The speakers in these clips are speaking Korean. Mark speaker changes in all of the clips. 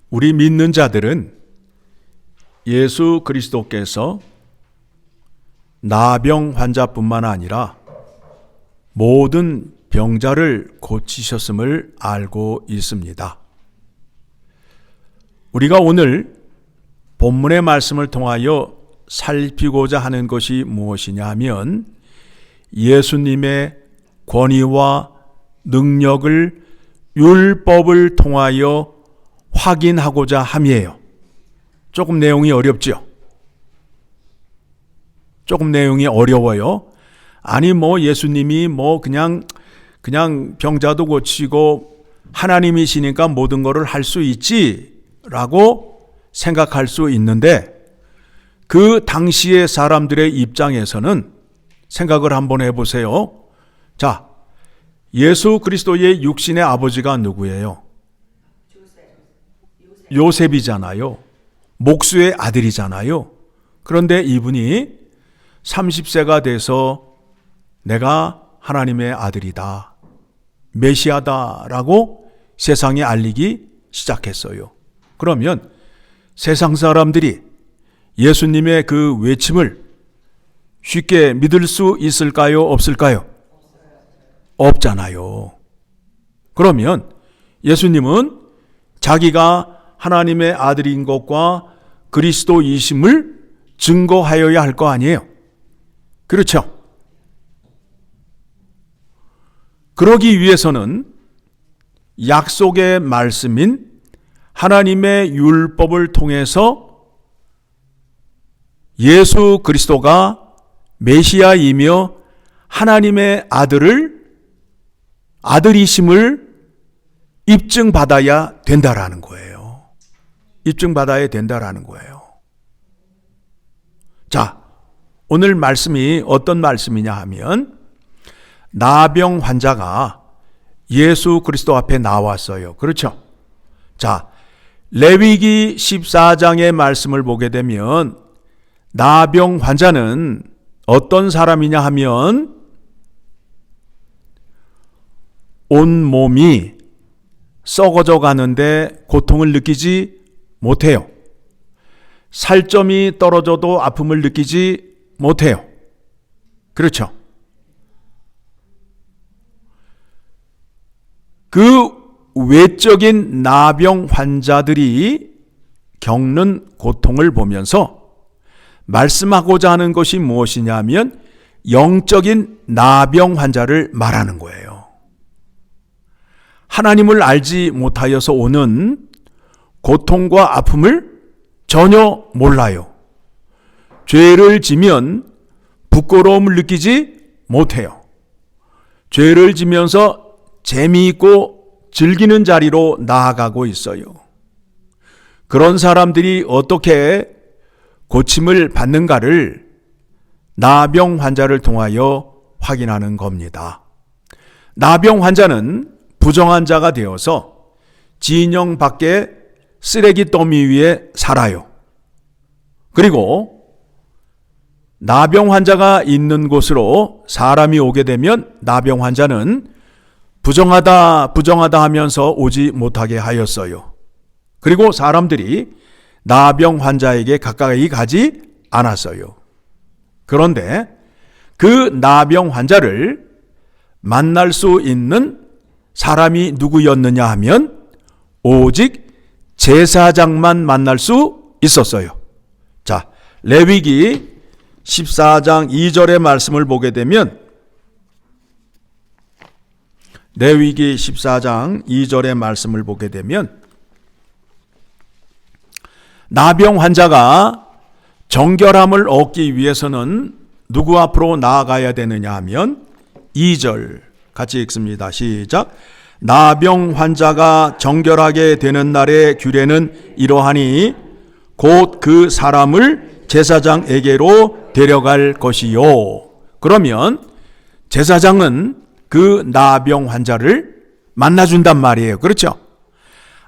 Speaker 1: 우리 믿는 자들은 예수 그리스도께서 나병 환자뿐만 아니라 모든 병자를 고치셨음을 알고 있습니다. 우리가 오늘 본문의 말씀을 통하여 살피고자 하는 것이 무엇이냐 하면 예수님의 권위와 능력을 율법을 통하여 확인하고자 함이에요. 조금 내용이 어렵죠? 조금 내용이 어려워요. 아니 예수님이 그냥 병자도 고치고 하나님이시니까 모든 것을 할 수 있지라고 생각할 수 있는데 그 당시의 사람들의 입장에서는 생각을 한번 해보세요. 자, 예수 그리스도의 육신의 아버지가 누구예요? 요셉이잖아요. 목수의 아들이잖아요. 그런데 이분이 30세가 돼서 내가 하나님의 아들이다, 메시아다라고 세상에 알리기 시작했어요. 그러면 세상 사람들이 예수님의 그 외침을 쉽게 믿을 수 있을까요? 없을까요? 없잖아요. 그러면 예수님은 자기가 하나님의 아들인 것과 그리스도이심을 증거하여야 할 거 아니에요. 그렇죠? 그러기 위해서는 약속의 말씀인 하나님의 율법을 통해서 예수 그리스도가 메시아이며 하나님의 아들이심을 입증받아야 된다라는 거예요. 입증받아야 된다라는 거예요. 자, 오늘 말씀이 어떤 말씀이냐 하면 나병 환자가 예수 그리스도 앞에 나왔어요. 그렇죠? 자, 레위기 14장의 말씀을 보게 되면 나병 환자는 어떤 사람이냐 하면 온 몸이 썩어져 가는데 고통을 느끼지 못해요. 살점이 떨어져도 아픔을 느끼지 못해요. 그렇죠? 그 외적인 나병 환자들이 겪는 고통을 보면서 말씀하고자 하는 것이 무엇이냐면 영적인 나병 환자를 말하는 거예요. 하나님을 알지 못하여서 오는 고통과 아픔을 전혀 몰라요. 죄를 지면 부끄러움을 느끼지 못해요. 죄를 지면서 재미있고 즐기는 자리로 나아가고 있어요. 그런 사람들이 어떻게 고침을 받는가를 나병 환자를 통하여 확인하는 겁니다. 나병 환자는 부정한 자가 되어서 진영 밖에 쓰레기 더미 위에 살아요. 그리고 나병 환자가 있는 곳으로 사람이 오게 되면 나병 환자는 부정하다 하면서 오지 못하게 하였어요. 그리고 사람들이 나병 환자에게 가까이 가지 않았어요. 그런데 그 나병 환자를 만날 수 있는 사람이 누구였느냐 하면 오직 제사장만 만날 수 있었어요. 자, 레위기 14장 2절의 말씀을 보게 되면 레위기 14장 2절의 말씀을 보게 되면 나병 환자가 정결함을 얻기 위해서는 누구 앞으로 나아가야 되느냐 하면 2절 같이 읽습니다. 시작. 나병 환자가 정결하게 되는 날의 규례는 이러하니 곧 그 사람을 제사장에게로 데려갈 것이요. 그러면 제사장은 그 나병 환자를 만나준단 말이에요. 그렇죠?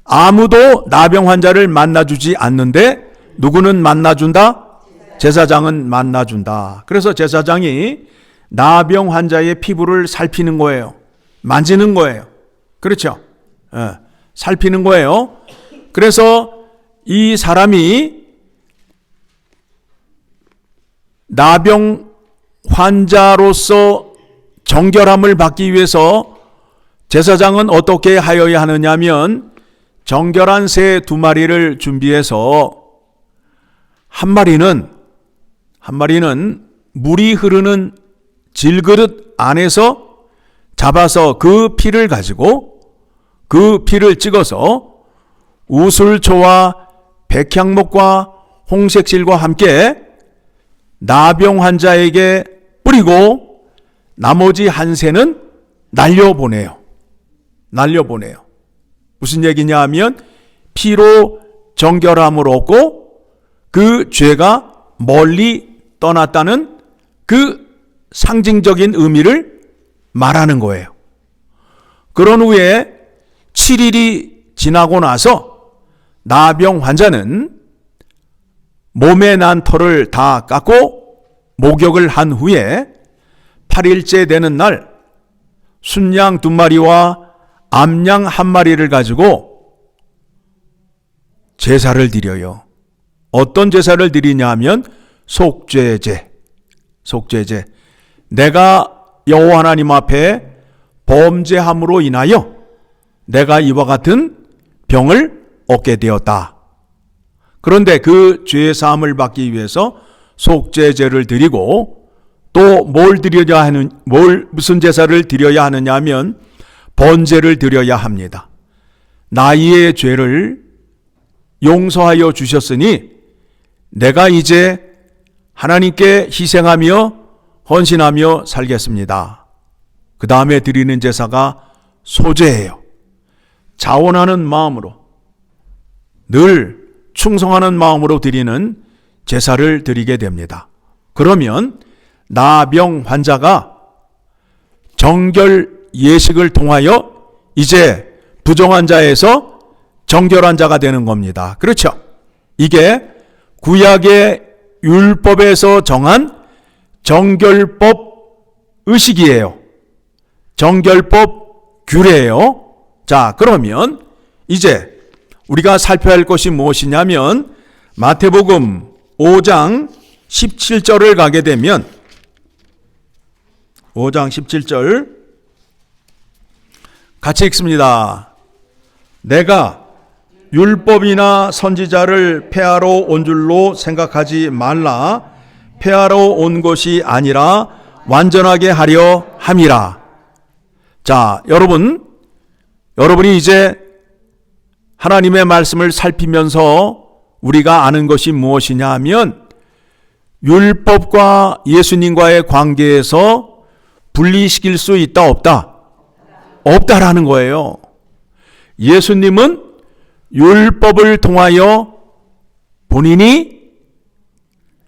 Speaker 1: 아무도 나병 환자를 만나주지 않는데 누구는 만나준다? 제사장은 만나준다. 그래서 제사장이 나병 환자의 피부를 살피는 거예요. 만지는 거예요. 그렇죠? 살피는 거예요. 그래서 이 사람이 나병 환자로서 정결함을 받기 위해서 제사장은 어떻게 하여야 하느냐면 정결한 새 2마리를 준비해서 한 마리는 물이 흐르는 질그릇 안에서 잡아서 그 피를 가지고 그 피를 찍어서 우슬초와 백향목과 홍색실과 함께 나병 환자에게 뿌리고 나머지 한 새는 날려보내요. 무슨 얘기냐 하면 피로 정결함을 얻고 그 죄가 멀리 떠났다는 그 상징적인 의미를 말하는 거예요. 그런 후에 7일이 지나고 나서 나병 환자는 몸에 난 털을 다 깎고 목욕을 한 후에 8일째 되는 날 순양 2마리와 암양 1마리를 가지고 제사를 드려요. 어떤 제사를 드리냐 하면 속죄제. 내가 여호와 하나님 앞에 범죄함으로 인하여 내가 이와 같은 병을 얻게 되었다. 그런데 그 죄 사함을 받기 위해서 속죄제를 드리고 또 무슨 제사를 드려야 하느냐 하면 번제를 드려야 합니다. 나의 죄를 용서하여 주셨으니 내가 이제 하나님께 희생하며 헌신하며 살겠습니다. 그 다음에 드리는 제사가 소제예요. 자원하는 마음으로 늘 충성하는 마음으로 드리는 제사를 드리게 됩니다. 그러면 나병 환자가 정결 예식을 통하여 이제 부정한 자에서 정결한 자가 되는 겁니다. 그렇죠? 이게 구약의 율법에서 정한 정결법 의식이에요. 정결법 규례예요. 자, 그러면 이제 우리가 살펴야 할 것이 무엇이냐면 마태복음 5장 17절을 가게 되면 5장 17절 같이 읽습니다. 내가 율법이나 선지자를 폐하러 온 줄로 생각하지 말라. 폐하러 온 것이 아니라 완전하게 하려 함이라. 자, 여러분이 이제 하나님의 말씀을 살피면서 우리가 아는 것이 무엇이냐 하면 율법과 예수님과의 관계에서 분리시킬 수 있다 없다? 없다라는 거예요. 예수님은 율법을 통하여 본인이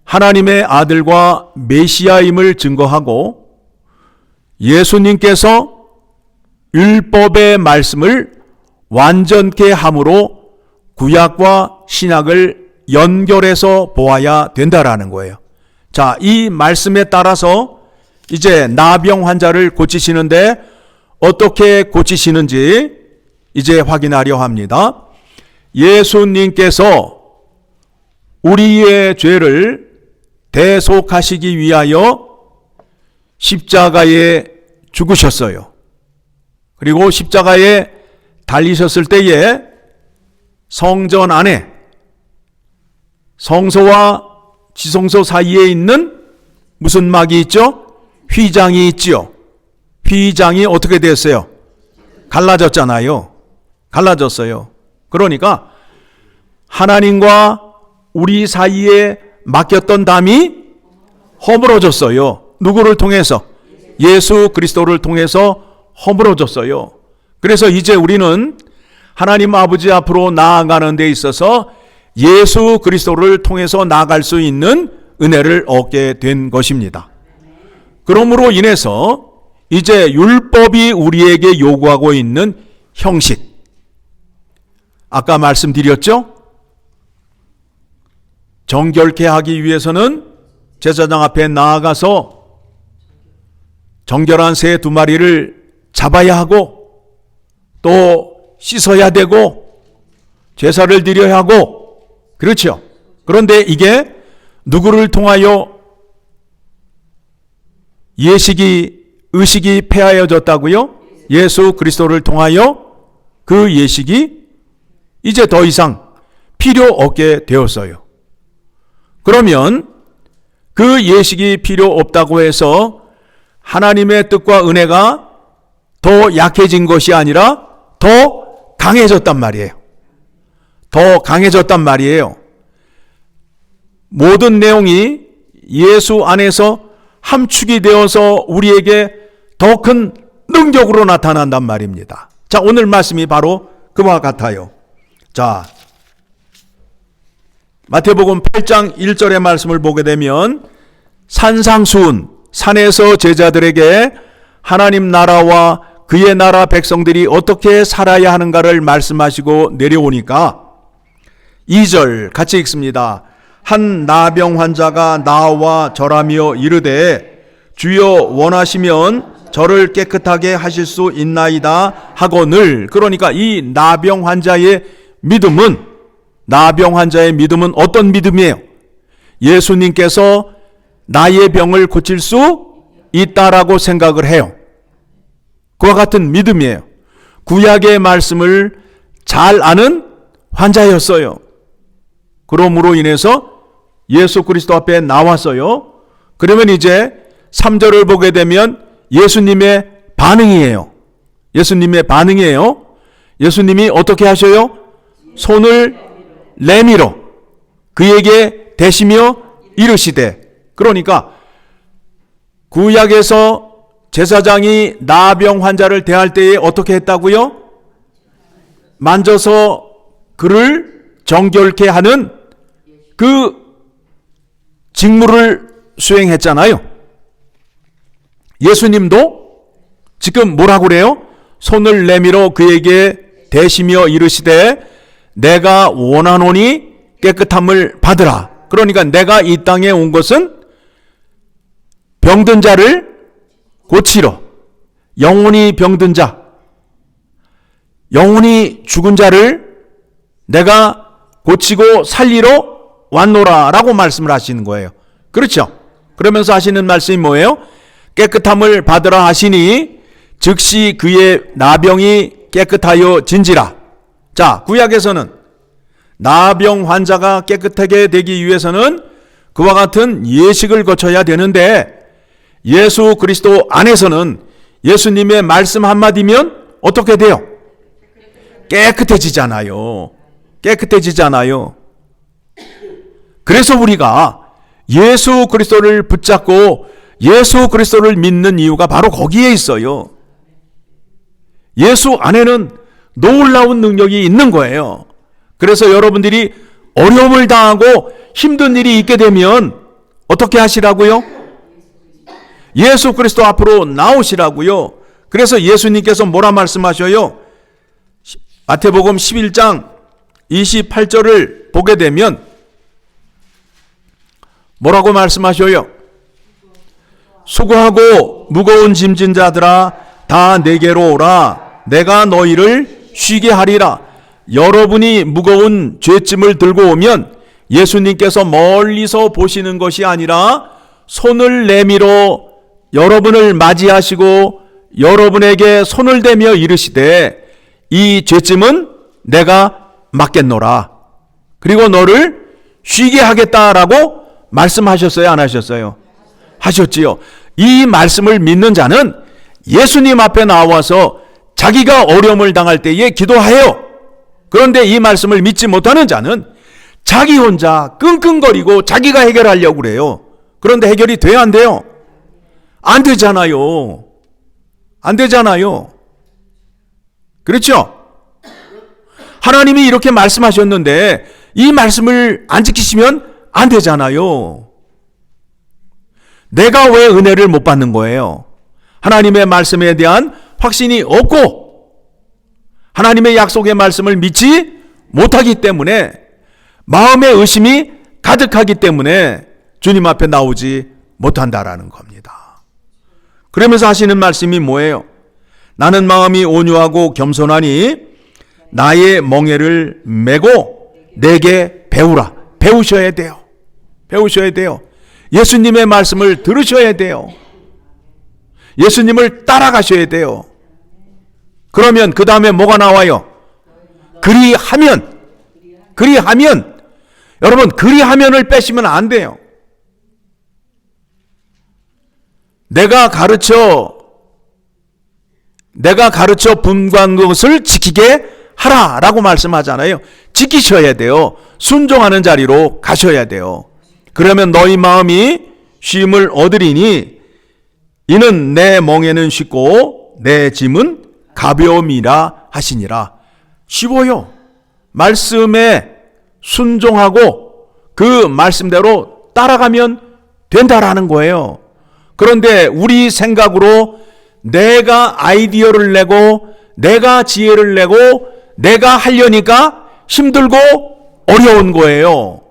Speaker 1: 하나님의 아들과 메시아임을 증거하고 예수님께서 율법의 말씀을 완전케 함으로 구약과 신약을 연결해서 보아야 된다라는 거예요. 자, 이 말씀에 따라서 이제 나병 환자를 고치시는데 어떻게 고치시는지 이제 확인하려 합니다. 예수님께서 우리의 죄를 대속하시기 위하여 십자가에 죽으셨어요. 그리고 십자가에 달리셨을 때에 성전 안에 성소와 지성소 사이에 있는 무슨 막이 있죠? 휘장이 있지요. 휘장이 어떻게 됐어요? 갈라졌잖아요. 갈라졌어요. 그러니까 하나님과 우리 사이에 막혔던 담이 허물어졌어요. 누구를 통해서? 예수 그리스도를 통해서 허물어졌어요. 그래서 이제 우리는 하나님 아버지 앞으로 나아가는 데 있어서 예수 그리스도를 통해서 나아갈 수 있는 은혜를 얻게 된 것입니다. 그러므로 인해서 이제 율법이 우리에게 요구하고 있는 형식, 아까 말씀드렸죠? 정결케 하기 위해서는 제사장 앞에 나아가서 정결한 새 2마리를 잡아야 하고 또 씻어야 되고 제사를 드려야 하고, 그렇죠. 그런데 이게 누구를 통하여 의식이 폐하여졌다고요? 예수 그리스도를 통하여 그 예식이 이제 더 이상 필요 없게 되었어요. 그러면 그 예식이 필요 없다고 해서 하나님의 뜻과 은혜가 더 약해진 것이 아니라 더 강해졌단 말이에요. 더 강해졌단 말이에요. 모든 내용이 예수 안에서 함축이 되어서 우리에게 더 큰 능력으로 나타난단 말입니다. 자, 오늘 말씀이 바로 그와 같아요. 자, 마태복음 8장 1절의 말씀을 보게 되면 산상수훈, 산에서 제자들에게 하나님 나라와 그의 나라 백성들이 어떻게 살아야 하는가를 말씀하시고 내려오니까 2절 같이 읽습니다. 한 나병 환자가 나와 절하며 이르되 주여 원하시면 저를 깨끗하게 하실 수 있나이다 하거늘. 그러니까 이 나병 환자의 믿음은 어떤 믿음이에요? 예수님께서 나의 병을 고칠 수 있다라고 생각을 해요. 그와 같은 믿음이에요. 구약의 말씀을 잘 아는 환자였어요. 그러므로 인해서 예수 그리스도 앞에 나왔어요. 그러면 이제 3절을 보게 되면 예수님의 반응이에요. 예수님이 어떻게 하셔요? 손을 내밀어 그에게 대시며 이르시되. 그러니까 구약에서 제사장이 나병 환자를 대할 때에 어떻게 했다고요? 만져서 그를 정결케 하는 그 직무를 수행했잖아요. 예수님도 지금 뭐라고 그래요? 손을 내밀어 그에게 대시며 이르시되 내가 원하노니 깨끗함을 받으라. 그러니까 내가 이 땅에 온 것은 병든 자를 고치러, 영혼이 병든 자, 영혼이 죽은 자를 내가 고치고 살리러 왔노라 라고 말씀을 하시는 거예요. 그렇죠? 그러면서 하시는 말씀이 뭐예요? 깨끗함을 받으라 하시니 즉시 그의 나병이 깨끗하여 진지라. 자, 구약에서는 나병 환자가 깨끗하게 되기 위해서는 그와 같은 예식을 거쳐야 되는데 예수 그리스도 안에서는 예수님의 말씀 한마디면 어떻게 돼요? 깨끗해지잖아요. 그래서 우리가 예수 그리스도를 붙잡고 예수 그리스도를 믿는 이유가 바로 거기에 있어요. 예수 안에는 놀라운 능력이 있는 거예요. 그래서 여러분들이 어려움을 당하고 힘든 일이 있게 되면 어떻게 하시라고요? 예수 그리스도 앞으로 나오시라고요. 그래서 예수님께서 뭐라 말씀하셔요? 마태복음 11장 28절을 보게 되면 뭐라고 말씀하셔요? 수고하고 무거운 짐진 자들아 다 내게로 오라. 내가 너희를 쉬게 하리라. 여러분이 무거운 죄짐을 들고 오면 예수님께서 멀리서 보시는 것이 아니라 손을 내밀어 여러분을 맞이하시고 여러분에게 손을 대며 이르시되 이 죄짐은 내가 맡겠노라. 그리고 너를 쉬게 하겠다라고 말씀하셨어요? 안 하셨어요? 하셨지요. 이 말씀을 믿는 자는 예수님 앞에 나와서 자기가 어려움을 당할 때에 기도해요. 그런데 이 말씀을 믿지 못하는 자는 자기 혼자 끙끙거리고 자기가 해결하려고 그래요. 그런데 해결이 돼야 안 돼요? 안 되잖아요. 그렇죠? 하나님이 이렇게 말씀하셨는데 이 말씀을 안 지키시면 안 되잖아요. 내가 왜 은혜를 못 받는 거예요? 하나님의 말씀에 대한 확신이 없고 하나님의 약속의 말씀을 믿지 못하기 때문에 마음의 의심이 가득하기 때문에 주님 앞에 나오지 못한다라는 겁니다. 그러면서 하시는 말씀이 뭐예요? 나는 마음이 온유하고 겸손하니 나의 멍에를 메고 내게 배우라. 배우셔야 돼요. 배우셔야 돼요. 예수님의 말씀을 들으셔야 돼요. 예수님을 따라가셔야 돼요. 그러면 그 다음에 뭐가 나와요? 그리하면 여러분, 그리하면을 빼시면 안 돼요. 내가 가르쳐 분부한 것을 지키게 하라라고 말씀하잖아요. 지키셔야 돼요. 순종하는 자리로 가셔야 돼요. 그러면 너희 마음이 쉼을 얻으리니 이는 내 멍에는 쉽고 내 짐은 가벼움이라 하시니라. 쉬워요. 말씀에 순종하고 그 말씀대로 따라가면 된다라는 거예요. 그런데 우리 생각으로 내가 아이디어를 내고 내가 지혜를 내고 내가 하려니까 힘들고 어려운 거예요.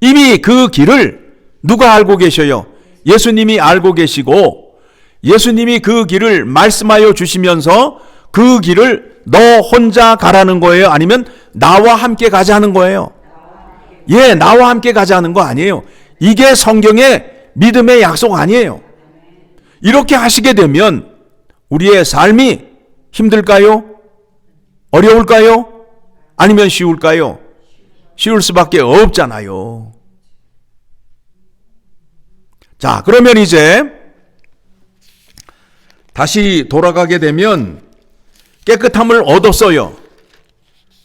Speaker 1: 이미 그 길을 누가 알고 계셔요? 예수님이 알고 계시고 예수님이 그 길을 말씀하여 주시면서 그 길을 너 혼자 가라는 거예요? 아니면 나와 함께 가자는 거예요? 예, 나와 함께 가자는 거 아니에요. 이게 성경의 믿음의 약속 아니에요. 이렇게 하시게 되면 우리의 삶이 힘들까요? 어려울까요? 아니면 쉬울까요? 쉬울 수밖에 없잖아요. 자, 그러면 이제 다시 돌아가게 되면 깨끗함을 얻었어요.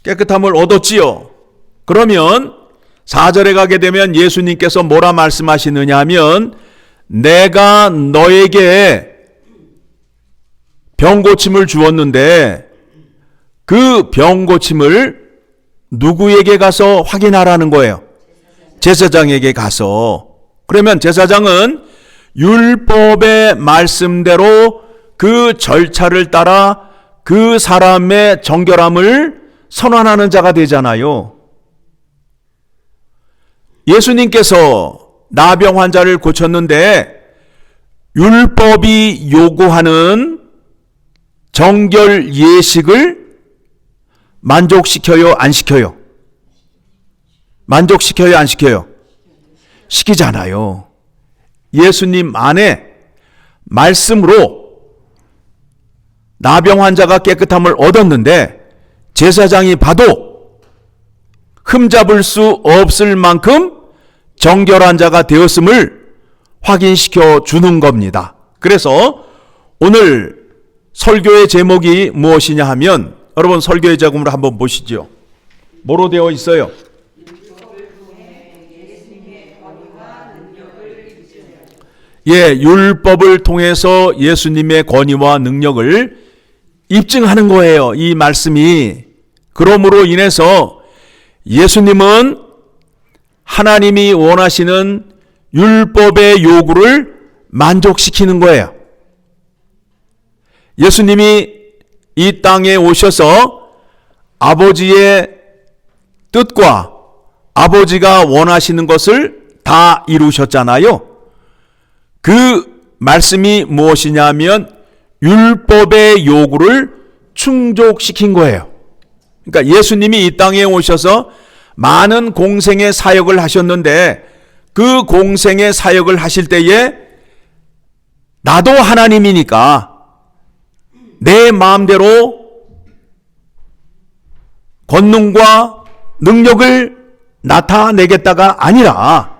Speaker 1: 깨끗함을 얻었지요. 그러면 4절에 가게 되면 예수님께서 뭐라 말씀하시느냐 하면 내가 너에게 병고침을 주었는데 그 병고침을 누구에게 가서 확인하라는 거예요? 제사장에게 가서. 그러면 제사장은 율법의 말씀대로 그 절차를 따라 그 사람의 정결함을 선언하는 자가 되잖아요. 예수님께서 나병 환자를 고쳤는데 율법이 요구하는 정결 예식을 만족시켜요, 안 시켜요? 만족시켜요, 안 시켜요? 시키잖아요. 예수님 안에 말씀으로 나병 환자가 깨끗함을 얻었는데 제사장이 봐도 흠잡을 수 없을 만큼 정결한 자가 되었음을 확인시켜 주는 겁니다. 그래서 오늘 설교의 제목이 무엇이냐 하면 여러분 설교의 제목을 한번 보시죠. 뭐로 되어 있어요? 예, 율법을 통해서 예수님의 권위와 능력을 입증하는 거예요. 이 말씀이. 그러므로 인해서 예수님은 하나님이 원하시는 율법의 요구를 만족시키는 거예요. 예수님이 이 땅에 오셔서 아버지의 뜻과 아버지가 원하시는 것을 다 이루셨잖아요. 그 말씀이 무엇이냐면 율법의 요구를 충족시킨 거예요. 그러니까 예수님이 이 땅에 오셔서 많은 공생의 사역을 하셨는데 그 공생의 사역을 하실 때에 나도 하나님이니까 내 마음대로 권능과 능력을 나타내겠다가 아니라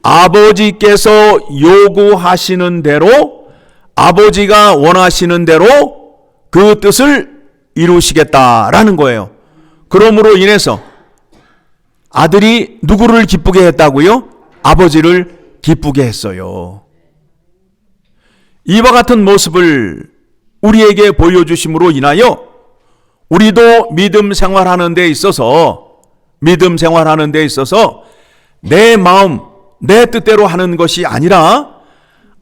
Speaker 1: 아버지께서 요구하시는 대로 아버지가 원하시는 대로 그 뜻을 이루시겠다라는 거예요. 그러므로 인해서 아들이 누구를 기쁘게 했다고요? 아버지를 기쁘게 했어요. 이와 같은 모습을 우리에게 보여주심으로 인하여 우리도 믿음 생활하는 데 있어서 내 마음, 내 뜻대로 하는 것이 아니라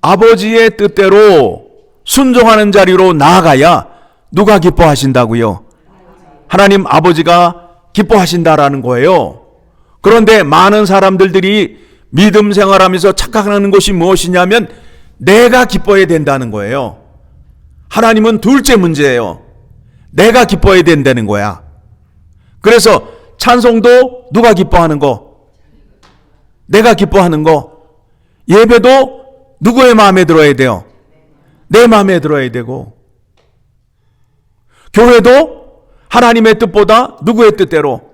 Speaker 1: 아버지의 뜻대로 순종하는 자리로 나아가야 누가 기뻐하신다고요? 하나님 아버지가 기뻐하신다라는 거예요. 그런데 많은 사람들이 믿음 생활하면서 착각하는 것이 무엇이냐면 내가 기뻐야 된다는 거예요. 하나님은 둘째 문제예요. 내가 기뻐해야 된다는 거야. 그래서 찬송도 누가 기뻐하는 거? 내가 기뻐하는 거. 예배도 누구의 마음에 들어야 돼요? 내 마음에 들어야 되고. 교회도 하나님의 뜻보다 누구의 뜻대로?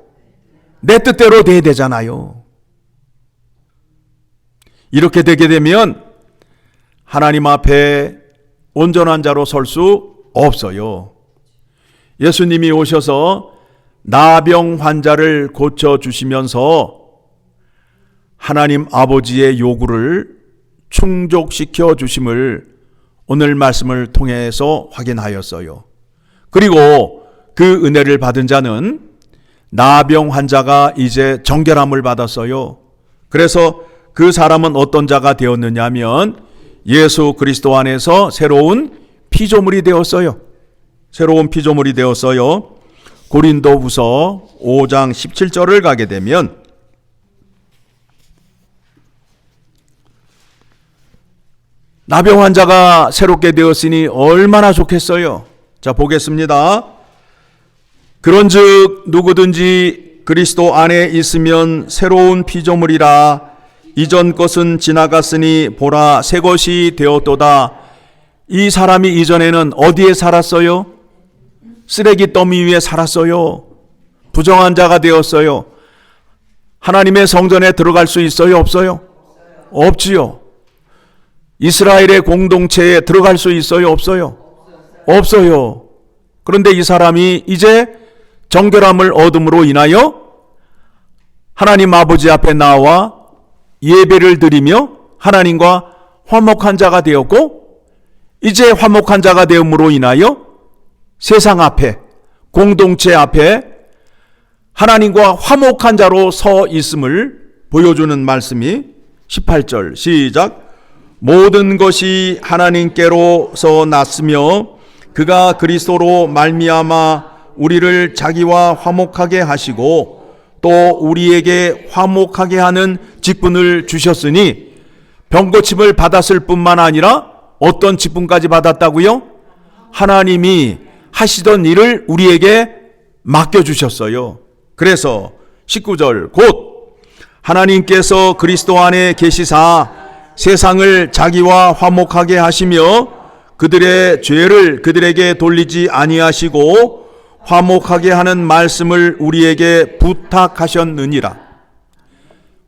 Speaker 1: 내 뜻대로 돼야 되잖아요. 이렇게 되게 되면 하나님 앞에 온전한 자로 설 수 없어요. 예수님이 오셔서 나병 환자를 고쳐주시면서 하나님 아버지의 요구를 충족시켜 주심을 오늘 말씀을 통해서 확인하였어요. 그리고 그 은혜를 받은 자는 나병 환자가 이제 정결함을 받았어요. 그래서 그 사람은 어떤 자가 되었느냐 하면 예수 그리스도 안에서 새로운 피조물이 되었어요. 새로운 피조물이 되었어요. 고린도후서 5장 17절을 가게 되면 나병 환자가 새롭게 되었으니 얼마나 좋겠어요. 자, 보겠습니다. 그런즉 누구든지 그리스도 안에 있으면 새로운 피조물이라. 이전 것은 지나갔으니 보라 새 것이 되었도다. 이 사람이 이전에는 어디에 살았어요? 쓰레기 더미 위에 살았어요. 부정한 자가 되었어요. 하나님의 성전에 들어갈 수 있어요? 없어요? 없지요. 이스라엘의 공동체에 들어갈 수 있어요? 없어요? 없어요. 그런데 이 사람이 이제 정결함을 얻음으로 인하여 하나님 아버지 앞에 나와 예배를 드리며 하나님과 화목한 자가 되었고, 이제 화목한 자가 되음으로 인하여 세상 앞에, 공동체 앞에 하나님과 화목한 자로 서 있음을 보여주는 말씀이 18절 시작. 모든 것이 하나님께로서 났으며 그가 그리스도로 말미암아 우리를 자기와 화목하게 하시고 또 우리에게 화목하게 하는 직분을 주셨으니 병고침을 받았을 뿐만 아니라 어떤 직분까지 받았다고요? 하나님이 하시던 일을 우리에게 맡겨주셨어요. 그래서 19절 곧 하나님께서 그리스도 안에 계시사 세상을 자기와 화목하게 하시며 그들의 죄를 그들에게 돌리지 아니하시고 화목하게 하는 말씀을 우리에게 부탁하셨느니라.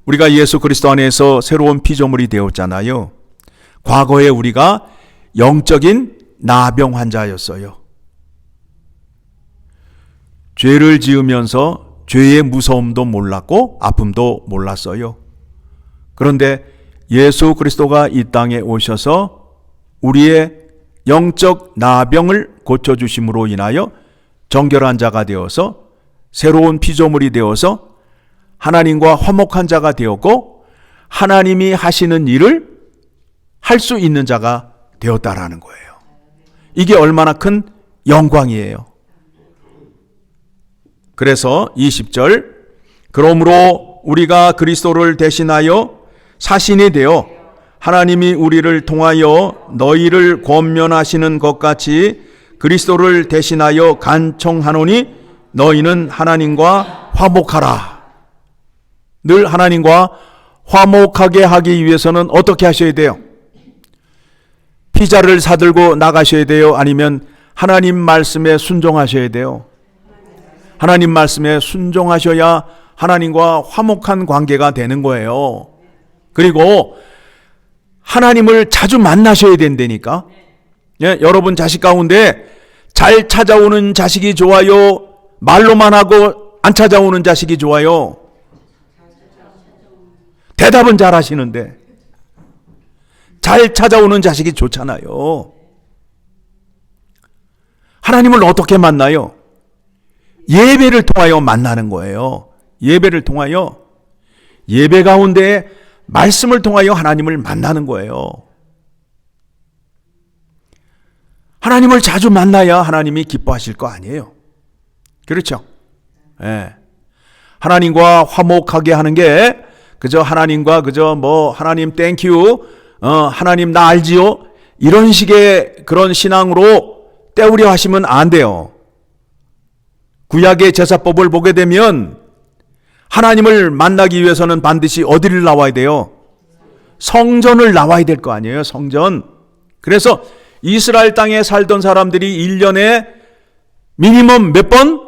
Speaker 1: 우리가 예수 그리스도 안에서 새로운 피조물이 되었잖아요. 과거에 우리가 영적인 나병 환자였어요. 죄를 지으면서 죄의 무서움도 몰랐고 아픔도 몰랐어요. 그런데 예수 그리스도가 이 땅에 오셔서 우리의 영적 나병을 고쳐주심으로 인하여 정결한 자가 되어서 새로운 피조물이 되어서 하나님과 화목한 자가 되었고 하나님이 하시는 일을 할 수 있는 자가 되었다라는 거예요. 이게 얼마나 큰 영광이에요. 그래서 20절 그러므로 우리가 그리스도를 대신하여 사신이 되어 하나님이 우리를 통하여 너희를 권면하시는 것 같이 그리스도를 대신하여 간청하노니 너희는 하나님과 화목하라. 늘 하나님과 화목하게 하기 위해서는 어떻게 하셔야 돼요? 피자를 사들고 나가셔야 돼요? 아니면 하나님 말씀에 순종하셔야 돼요? 하나님 말씀에 순종하셔야 하나님과 화목한 관계가 되는 거예요. 그리고 하나님을 자주 만나셔야 된다니까. 예, 여러분 자식 가운데 잘 찾아오는 자식이 좋아요? 말로만 하고 안 찾아오는 자식이 좋아요? 대답은 잘 하시는데 잘 찾아오는 자식이 좋잖아요. 하나님을 어떻게 만나요? 예배를 통하여 만나는 거예요. 예배를 통하여, 예배 가운데 말씀을 통하여 하나님을 만나는 거예요. 하나님을 자주 만나야 하나님이 기뻐하실 거 아니에요. 그렇죠? 예. 하나님과 화목하게 하는 게 그저 하나님과 그저 뭐 하나님 땡큐, 하나님 나 알지요? 이런 식의 그런 신앙으로 때우려 하시면 안 돼요. 구약의 제사법을 보게 되면 하나님을 만나기 위해서는 반드시 어디를 나와야 돼요? 성전을 나와야 될 거 아니에요, 성전. 그래서 이스라엘 땅에 살던 사람들이 1년에 미니멈 몇 번?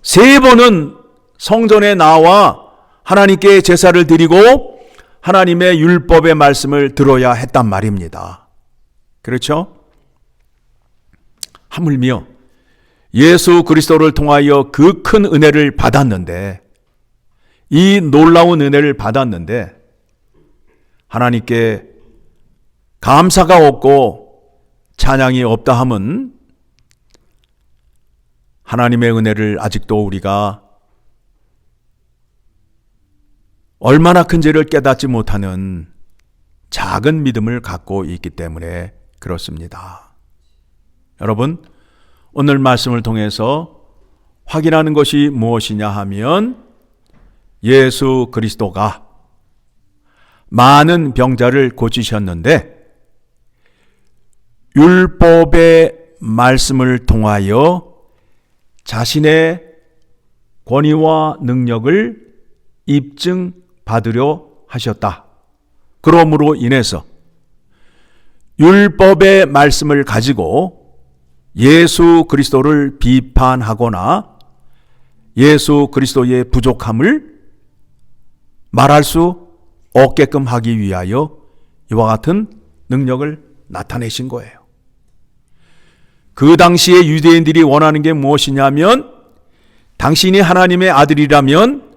Speaker 1: 3번은 성전에 나와 하나님께 제사를 드리고 하나님의 율법의 말씀을 들어야 했단 말입니다. 그렇죠? 하물며 예수 그리스도를 통하여 그 큰 은혜를 받았는데, 이 놀라운 은혜를 받았는데 하나님께 감사가 없고 찬양이 없다 함은 하나님의 은혜를 아직도 우리가 얼마나 큰지를 깨닫지 못하는 작은 믿음을 갖고 있기 때문에 그렇습니다. 여러분, 오늘 말씀을 통해서 확인하는 것이 무엇이냐 하면 예수 그리스도가 많은 병자를 고치셨는데 율법의 말씀을 통하여 자신의 권위와 능력을 입증받으려 하셨다. 그러므로 인해서 율법의 말씀을 가지고 예수 그리스도를 비판하거나 예수 그리스도의 부족함을 말할 수 없게끔 하기 위하여 이와 같은 능력을 나타내신 거예요. 그 당시에 유대인들이 원하는 게 무엇이냐면, 당신이 하나님의 아들이라면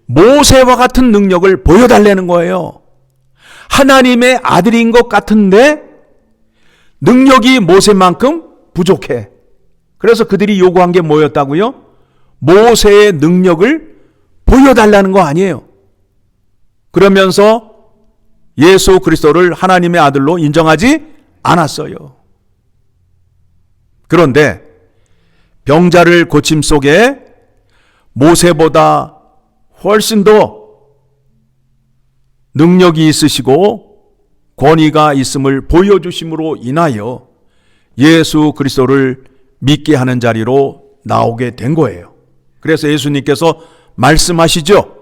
Speaker 1: 모세와 같은 능력을 보여달라는 거예요. 하나님의 아들인 것 같은데 능력이 모세만큼 부족해. 그래서 그들이 요구한 게 뭐였다고요? 모세의 능력을 보여달라는 거 아니에요. 그러면서 예수 그리스도를 하나님의 아들로 인정하지 않았어요. 그런데 병자를 고침 속에 모세보다 훨씬 더 능력이 있으시고 권위가 있음을 보여주심으로 인하여 예수 그리스도를 믿게 하는 자리로 나오게 된 거예요. 그래서 예수님께서 말씀하시죠.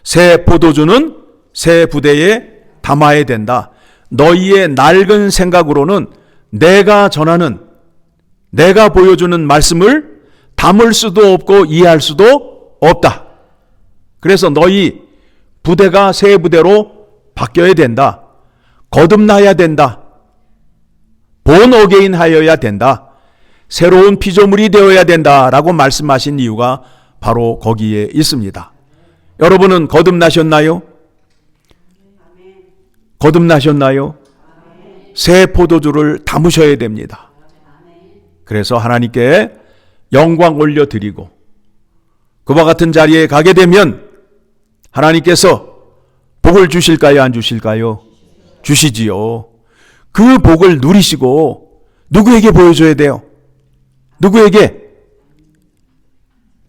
Speaker 1: 새 포도주는 새 부대에 담아야 된다. 너희의 낡은 생각으로는 내가 전하는, 내가 보여주는 말씀을 담을 수도 없고 이해할 수도 없다. 그래서 너희 부대가 새 부대로 바뀌어야 된다. 거듭나야 된다. 본 어게인 하여야 된다. 새로운 피조물이 되어야 된다라고 말씀하신 이유가 바로 거기에 있습니다. 여러분은 거듭나셨나요? 거듭나셨나요? 새 포도주를 담으셔야 됩니다. 그래서 하나님께 영광 올려드리고 그와 같은 자리에 가게 되면 하나님께서 복을 주실까요? 안 주실까요? 주시지요. 그 복을 누리시고 누구에게 보여줘야 돼요? 누구에게?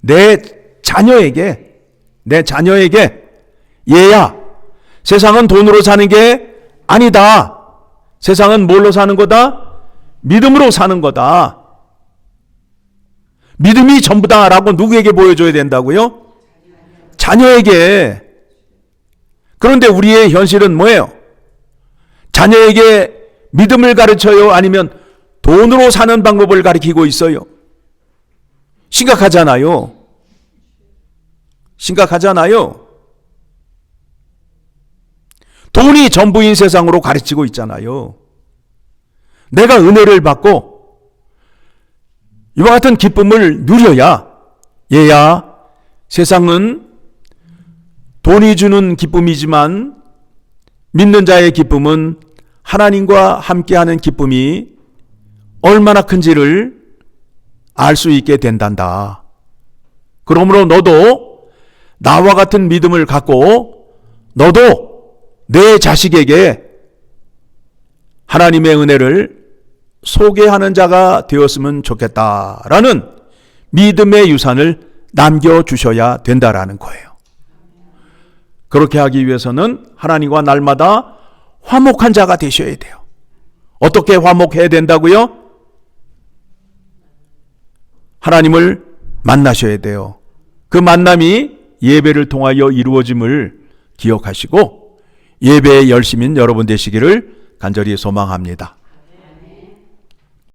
Speaker 1: 내 자녀에게. 내 자녀에게. 얘야, 세상은 돈으로 사는 게 아니다. 세상은 뭘로 사는 거다? 믿음으로 사는 거다. 믿음이 전부다라고 누구에게 보여줘야 된다고요? 자녀에게. 그런데 우리의 현실은 뭐예요? 자녀에게 믿음을 가르쳐요? 아니면 돈으로 사는 방법을 가르치고 있어요? 심각하잖아요. 심각하잖아요. 돈이 전부인 세상으로 가르치고 있잖아요. 내가 은혜를 받고 이와 같은 기쁨을 누려야, 얘야, 세상은 돈이 주는 기쁨이지만 믿는 자의 기쁨은 하나님과 함께하는 기쁨이 얼마나 큰지를 알 수 있게 된단다. 그러므로 너도 나와 같은 믿음을 갖고 너도 내 자식에게 하나님의 은혜를 소개하는 자가 되었으면 좋겠다라는 믿음의 유산을 남겨주셔야 된다라는 거예요. 그렇게 하기 위해서는 하나님과 날마다 화목한 자가 되셔야 돼요. 어떻게 화목해야 된다고요? 하나님을 만나셔야 돼요. 그 만남이 예배를 통하여 이루어짐을 기억하시고 예배의 열심인 여러분 되시기를 간절히 소망합니다.